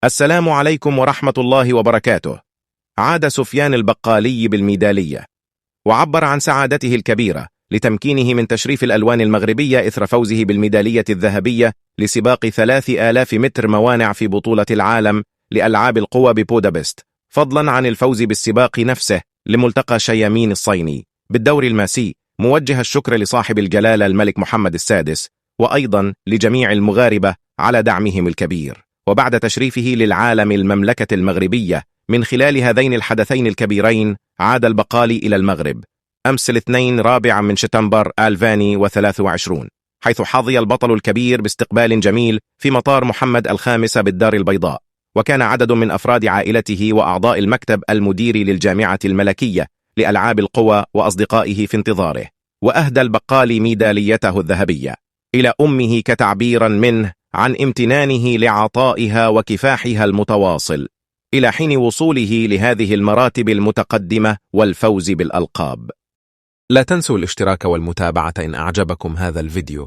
السلام عليكم ورحمة الله وبركاته. عاد سفيان البقالي بالميدالية، وعبر عن سعادته الكبيرة لتمكينه من تشريف الألوان المغربية إثر فوزه بالميدالية الذهبية لسباق 3000 متر موانع في بطولة العالم لألعاب القوى ببودابست، فضلا عن الفوز بالسباق نفسه لملتقى شيامين الصيني بالدور الماسي، موجه الشكر لصاحب الجلالة الملك محمد السادس، وأيضا لجميع المغاربة على دعمهم الكبير. وبعد تشريفه للعالم المملكة المغربية من خلال هذين الحدثين الكبيرين، عاد البقالي إلى المغرب أمس الاثنين 4 شتنبر 2023، حيث حظي البطل الكبير باستقبال جميل في مطار محمد الخامس بالدار البيضاء. وكان عدد من أفراد عائلته وأعضاء المكتب المديري للجامعة الملكية لألعاب القوى وأصدقائه في انتظاره. وأهدى البقالي ميداليته الذهبية إلى أمه كتعبيرا منه عن امتنانه لعطائها وكفاحها المتواصل إلى حين وصوله لهذه المراتب المتقدمة والفوز بالألقاب. لا تنسوا الاشتراك والمتابعة إن أعجبكم هذا الفيديو.